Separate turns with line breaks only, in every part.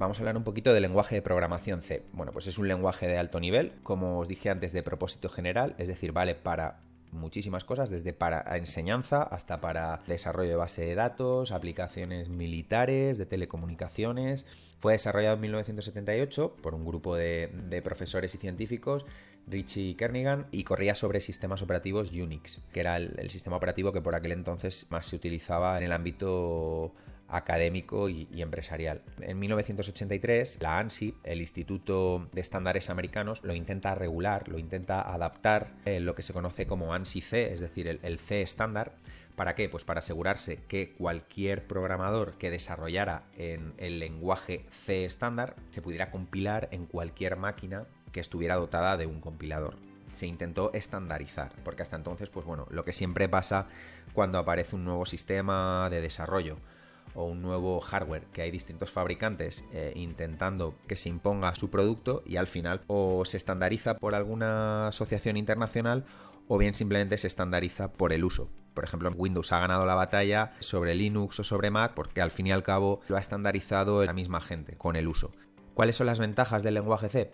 vamos a hablar un poquito del lenguaje de programación C. Bueno, pues es un lenguaje de alto nivel, como os dije antes, de propósito general, es decir, vale para muchísimas cosas, desde para enseñanza hasta para desarrollo de base de datos, aplicaciones militares, de telecomunicaciones. Fue desarrollado en 1978 por un grupo de profesores y científicos, Ritchie y Kernighan, y corría sobre sistemas operativos Unix, que era el sistema operativo que por aquel entonces más se utilizaba en el ámbito académico y empresarial. En 1983, la ANSI, el Instituto de Estándares Americanos, lo intenta regular, lo intenta adaptar lo que se conoce como ANSI C, es decir, el C estándar. ¿Para qué? Pues para asegurarse que cualquier programador que desarrollara en el lenguaje C estándar se pudiera compilar en cualquier máquina que estuviera dotada de un compilador. Se intentó estandarizar, porque hasta entonces, pues bueno, lo que siempre pasa cuando aparece un nuevo sistema de desarrollo o un nuevo hardware, que hay distintos fabricantes intentando que se imponga su producto y al final o se estandariza por alguna asociación internacional o bien simplemente se estandariza por el uso. Por ejemplo, Windows ha ganado la batalla sobre Linux o sobre Mac porque al fin y al cabo lo ha estandarizado la misma gente con el uso. ¿Cuáles son las ventajas del lenguaje C?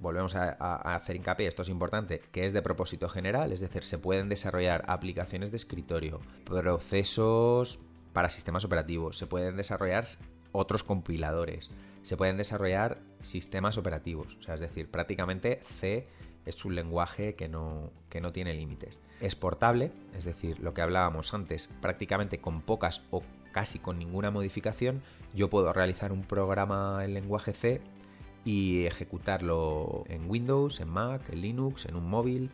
Volvemos a hacer hincapié, esto es importante, que es de propósito general, es decir, se pueden desarrollar aplicaciones de escritorio, procesos para sistemas operativos, se pueden desarrollar otros compiladores, se pueden desarrollar sistemas operativos, o sea, es decir, prácticamente C es un lenguaje que no tiene límites. Es portable, es decir, lo que hablábamos antes, prácticamente con pocas o casi con ninguna modificación, yo puedo realizar un programa en lenguaje C y ejecutarlo en Windows, en Mac, en Linux, en un móvil,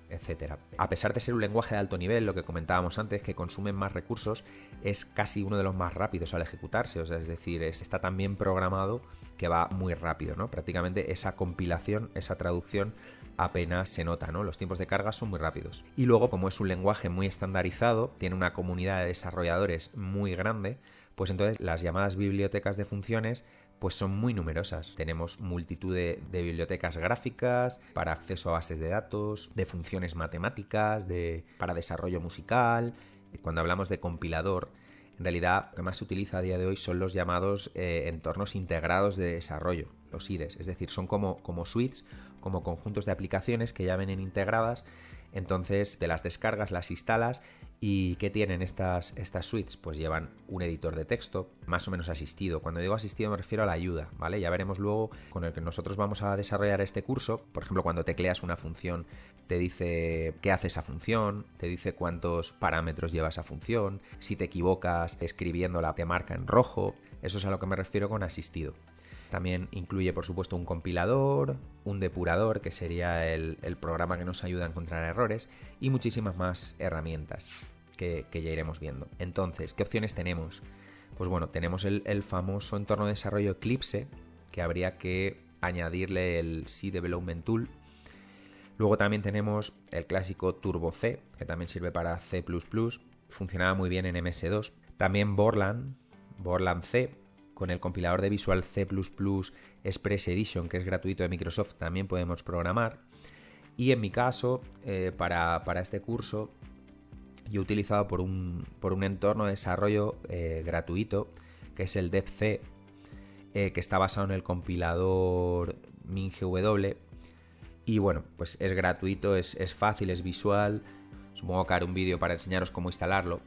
etcétera. A pesar de ser un lenguaje de alto nivel, lo que comentábamos antes, que consume más recursos, es casi uno de los más rápidos al ejecutarse, o sea, es decir, está tan bien programado que va muy rápido, ¿no? Prácticamente esa compilación, esa traducción apenas se nota, ¿no? Los tiempos de carga son muy rápidos. Y luego, como es un lenguaje muy estandarizado, tiene una comunidad de desarrolladores muy grande, pues entonces las llamadas bibliotecas de funciones pues son muy numerosas. Tenemos multitud de bibliotecas gráficas para acceso a bases de datos, de funciones matemáticas, para desarrollo musical. Cuando hablamos de compilador, en realidad lo que más se utiliza a día de hoy son los llamados entornos integrados de desarrollo, los IDEs. Es decir, son como suites, como conjuntos de aplicaciones que ya vienen integradas. Entonces te las descargas, las instalas. ¿Y qué tienen estas suites? Pues llevan un editor de texto más o menos asistido. Cuando digo asistido me refiero a la ayuda, ¿vale? Ya veremos luego con el que nosotros vamos a desarrollar este curso. Por ejemplo, cuando tecleas una función, te dice qué hace esa función, te dice cuántos parámetros lleva esa función, si te equivocas escribiéndola te marca en rojo. Eso es a lo que me refiero con asistido. También incluye, por supuesto, un compilador, un depurador, que sería el programa que nos ayuda a encontrar errores, y muchísimas más herramientas que ya iremos viendo. Entonces, ¿qué opciones tenemos? Pues bueno, tenemos el famoso entorno de desarrollo Eclipse, que habría que añadirle el C Development Tool. Luego también tenemos el clásico Turbo C, que también sirve para C++, funcionaba muy bien en MS2. También Borland C, con el compilador de Visual C++ Express Edition, que es gratuito de Microsoft, también podemos programar. Y en mi caso, para este curso, yo he utilizado por un entorno de desarrollo gratuito, que es el DevC, que está basado en el compilador MinGW. Y bueno, pues es gratuito, es fácil, es visual. Supongo que haré un vídeo para enseñaros cómo instalarlo.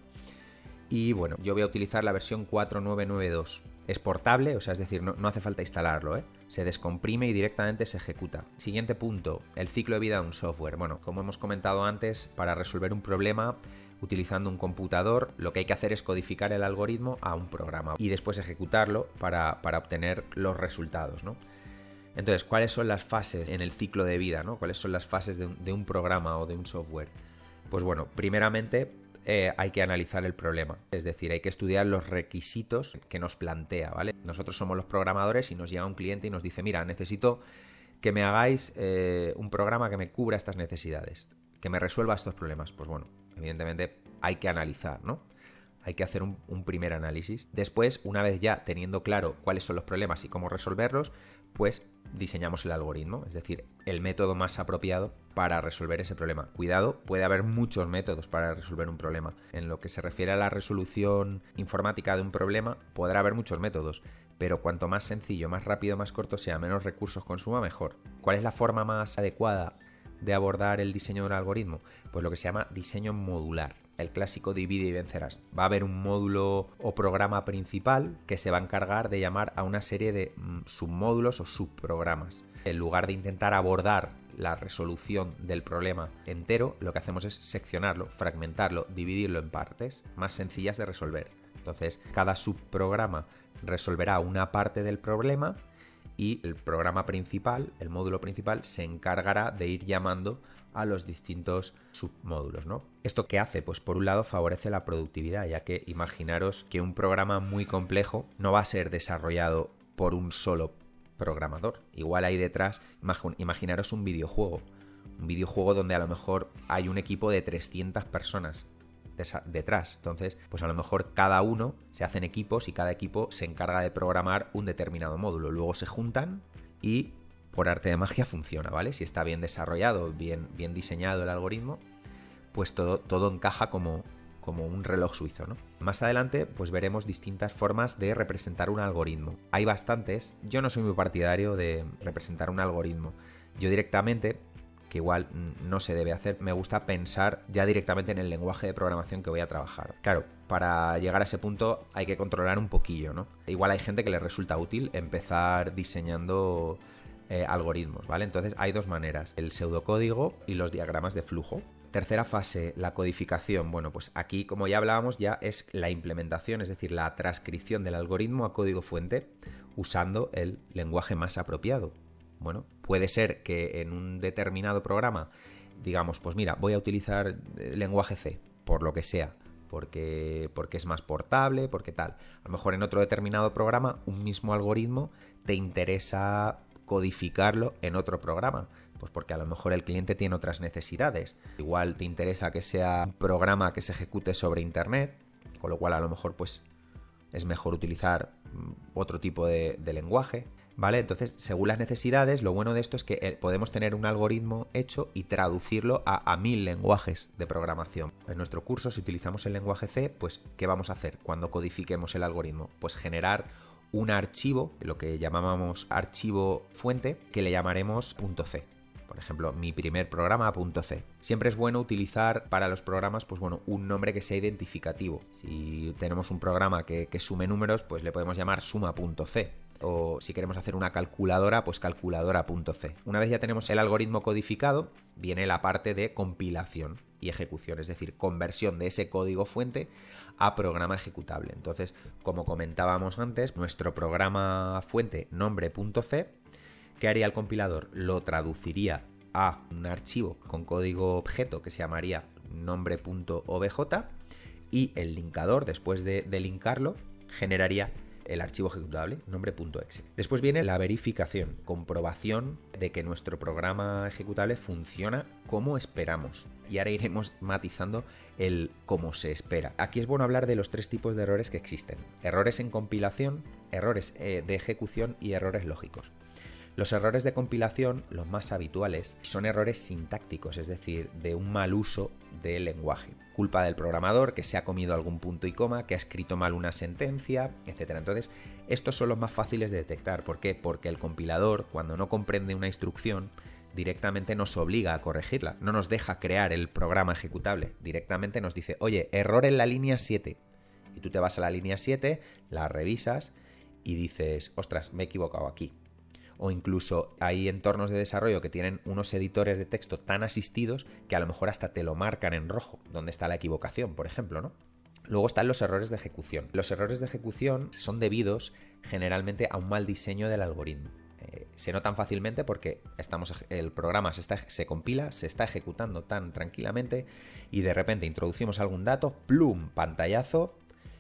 Y bueno, yo voy a utilizar la versión 4.992. Es portable, o sea, es decir, no hace falta instalarlo, ¿eh? Se descomprime y directamente se ejecuta. Siguiente punto, el ciclo de vida de un software. Bueno, como hemos comentado antes, para resolver un problema utilizando un computador, lo que hay que hacer es codificar el algoritmo a un programa y después ejecutarlo para obtener los resultados, ¿no? Entonces, ¿cuáles son las fases en el ciclo de vida, ¿no? ¿Cuáles son las fases de un programa o de un software? Pues bueno, primeramente hay que analizar el problema, es decir, hay que estudiar los requisitos que nos plantea, ¿vale? Nosotros somos los programadores y nos llega un cliente y nos dice, mira, necesito que me hagáis un programa que me cubra estas necesidades, que me resuelva estos problemas. Pues bueno, evidentemente hay que analizar, ¿no? Hay que hacer un primer análisis. Después, una vez ya teniendo claro cuáles son los problemas y cómo resolverlos, pues diseñamos el algoritmo, es decir, el método más apropiado para resolver ese problema. Cuidado, puede haber muchos métodos para resolver un problema. En lo que se refiere a la resolución informática de un problema, podrá haber muchos métodos, pero cuanto más sencillo, más rápido, más corto sea, menos recursos consuma, mejor. ¿Cuál es la forma más adecuada de abordar el diseño de un algoritmo? Pues lo que se llama diseño modular. El clásico divide y vencerás. Va a haber un módulo o programa principal que se va a encargar de llamar a una serie de submódulos o subprogramas. En lugar de intentar abordar la resolución del problema entero, lo que hacemos es seccionarlo, fragmentarlo, dividirlo en partes más sencillas de resolver. Entonces, cada subprograma resolverá una parte del problema y el programa principal, el módulo principal, se encargará de ir llamando a los distintos submódulos, ¿no? ¿Esto qué hace? Pues por un lado favorece la productividad, ya que imaginaros que un programa muy complejo no va a ser desarrollado por un solo programador. Igual hay detrás, imaginaros un videojuego donde a lo mejor hay un equipo de 300 personas detrás. Entonces, pues a lo mejor cada uno se hacen equipos y cada equipo se encarga de programar un determinado módulo. Luego se juntan y por arte de magia funciona, ¿vale? Si está bien desarrollado, bien diseñado el algoritmo, pues todo encaja como un reloj suizo, ¿no? Más adelante, pues veremos distintas formas de representar un algoritmo. Hay bastantes. Yo no soy muy partidario de representar un algoritmo. Yo directamente, que igual no se debe hacer, me gusta pensar ya directamente en el lenguaje de programación que voy a trabajar. Claro, para llegar a ese punto hay que controlar un poquillo, ¿no? Igual hay gente que le resulta útil empezar diseñando algoritmos, ¿vale? Entonces hay dos maneras, el pseudocódigo y los diagramas de flujo. Tercera fase, la codificación. Bueno, pues aquí, como ya hablábamos, ya es la implementación, es decir, la transcripción del algoritmo a código fuente usando el lenguaje más apropiado. Bueno, puede ser que en un determinado programa digamos, pues mira, voy a utilizar el lenguaje C, por lo que sea, porque es más portable, porque tal. A lo mejor en otro determinado programa, un mismo algoritmo, te interesa codificarlo en otro programa, pues porque a lo mejor el cliente tiene otras necesidades. Igual te interesa que sea un programa que se ejecute sobre internet, con lo cual a lo mejor pues es mejor utilizar otro tipo de lenguaje, ¿vale? Entonces, según las necesidades, lo bueno de esto es que podemos tener un algoritmo hecho y traducirlo a 1000 lenguajes de programación. En nuestro curso, si utilizamos el lenguaje C, pues ¿qué vamos a hacer cuando codifiquemos el algoritmo? Pues generar un archivo, lo que llamábamos archivo fuente, que le llamaremos .c. Por ejemplo, mi primer programa .c. Siempre es bueno utilizar para los programas, pues bueno, un nombre que sea identificativo. Si tenemos un programa que sume números, pues le podemos llamar suma.c. O si queremos hacer una calculadora, pues calculadora.c. Una vez ya tenemos el algoritmo codificado, viene la parte de compilación y ejecución, es decir, conversión de ese código fuente a programa ejecutable. Entonces, como comentábamos antes, nuestro programa fuente nombre.c, ¿qué haría el compilador? Lo traduciría a un archivo con código objeto que se llamaría nombre.obj y el linkador, después de linkarlo, generaría el archivo ejecutable nombre.exe. Después viene la verificación, comprobación de que nuestro programa ejecutable funciona como esperamos. Y ahora iremos matizando el cómo se espera. Aquí es bueno hablar de los 3 tipos de errores que existen. Errores en compilación, errores de ejecución y errores lógicos. Los errores de compilación, los más habituales, son errores sintácticos, es decir, de un mal uso del lenguaje. Culpa del programador, que se ha comido algún punto y coma, que ha escrito mal una sentencia, etc. Entonces, estos son los más fáciles de detectar. ¿Por qué? Porque el compilador, cuando no comprende una instrucción, directamente nos obliga a corregirla. No nos deja crear el programa ejecutable. Directamente nos dice, oye, error en la línea 7. Y tú te vas a la línea 7, la revisas y dices, ostras, me he equivocado aquí. O incluso hay entornos de desarrollo que tienen unos editores de texto tan asistidos que a lo mejor hasta te lo marcan en rojo, donde está la equivocación, por ejemplo, ¿no? Luego están los errores de ejecución. Los errores de ejecución son debidos generalmente a un mal diseño del algoritmo. Se notan fácilmente porque el programa se compila, se está ejecutando tan tranquilamente y de repente introducimos algún dato, ¡plum!, pantallazo,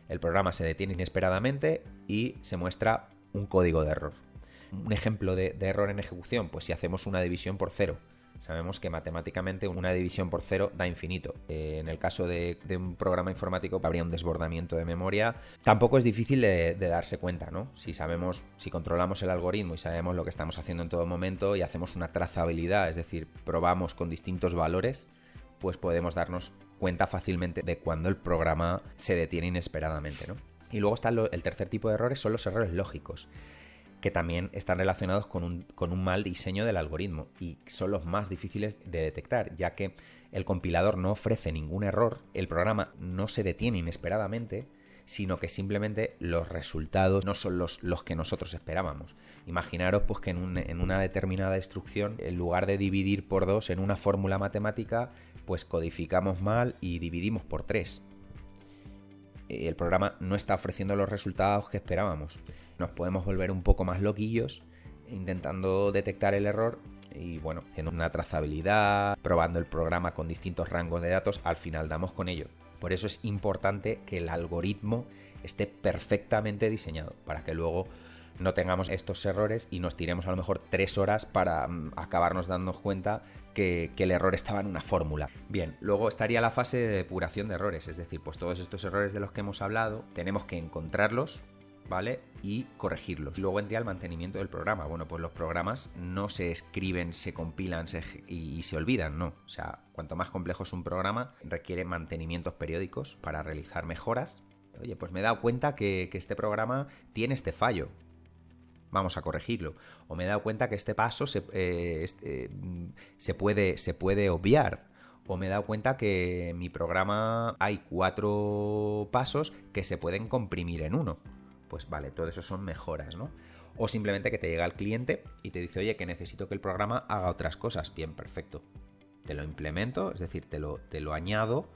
el programa se detiene inesperadamente y se muestra un código de error. Un ejemplo de error en ejecución, pues si hacemos una división por 0. Sabemos que matemáticamente una división por 0 da infinito. En el caso de un programa informático habría un desbordamiento de memoria. Tampoco es difícil de darse cuenta, ¿no? Si controlamos el algoritmo y sabemos lo que estamos haciendo en todo momento y hacemos una trazabilidad, es decir, probamos con distintos valores, pues podemos darnos cuenta fácilmente de cuando el programa se detiene inesperadamente, ¿no? Y luego está el tercer tipo de errores, son los errores lógicos, que también están relacionados con un mal diseño del algoritmo y son los más difíciles de detectar, ya que el compilador no ofrece ningún error, el programa no se detiene inesperadamente, sino que simplemente los resultados no son los que nosotros esperábamos. Imaginaros pues que en una determinada instrucción, en lugar de dividir por 2 en una fórmula matemática, pues codificamos mal y dividimos por 3. El programa no está ofreciendo los resultados que esperábamos. Nos podemos volver un poco más loquillos intentando detectar el error y bueno, haciendo una trazabilidad, probando el programa con distintos rangos de datos, al final damos con ello. Por eso es importante que el algoritmo esté perfectamente diseñado para que luego no tengamos estos errores y nos tiremos a lo mejor 3 horas para acabarnos dando cuenta que el error estaba en una fórmula. Bien, luego estaría la fase de depuración de errores, es decir, pues todos estos errores de los que hemos hablado tenemos que encontrarlos, ¿vale? Y corregirlos. Y luego vendría el mantenimiento del programa. Bueno, pues los programas no se escriben, se compilan y se olvidan, no. O sea, cuanto más complejo es un programa, requiere mantenimientos periódicos para realizar mejoras. Oye, pues me he dado cuenta que este programa tiene este fallo. Vamos a corregirlo. O me he dado cuenta que este paso se puede obviar. O me he dado cuenta que en mi programa hay 4 pasos que se pueden comprimir en uno. Pues vale, todo eso son mejoras, ¿no? O simplemente que te llega el cliente y te dice, oye, que necesito que el programa haga otras cosas. Bien, perfecto. Te lo implemento, es decir, te lo añado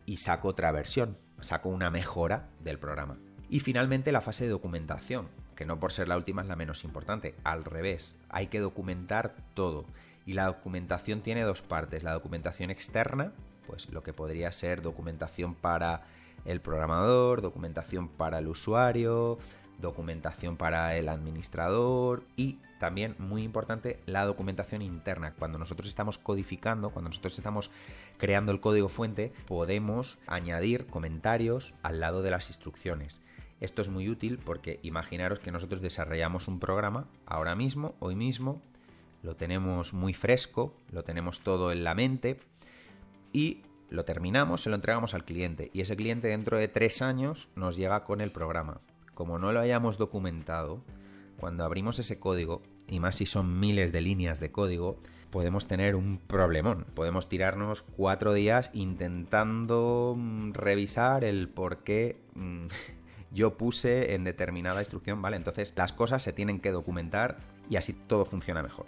y saco otra versión. Saco una mejora del programa. Y finalmente la fase de documentación, que no por ser la última es la menos importante. Al revés, hay que documentar todo. Y la documentación tiene 2 partes. La documentación externa, pues lo que podría ser documentación para el programador, documentación para el usuario, documentación para el administrador y también, muy importante, la documentación interna. Cuando nosotros estamos codificando, cuando nosotros estamos creando el código fuente, podemos añadir comentarios al lado de las instrucciones. Esto es muy útil porque imaginaros que nosotros desarrollamos un programa ahora mismo, hoy mismo, lo tenemos muy fresco, lo tenemos todo en la mente y lo terminamos, se lo entregamos al cliente y ese cliente dentro de 3 años nos llega con el programa. Como no lo hayamos documentado, cuando abrimos ese código, y más si son miles de líneas de código, podemos tener un problemón. Podemos tirarnos 4 días intentando revisar el por qué yo puse en determinada instrucción, ¿vale? Entonces las cosas se tienen que documentar y así todo funciona mejor.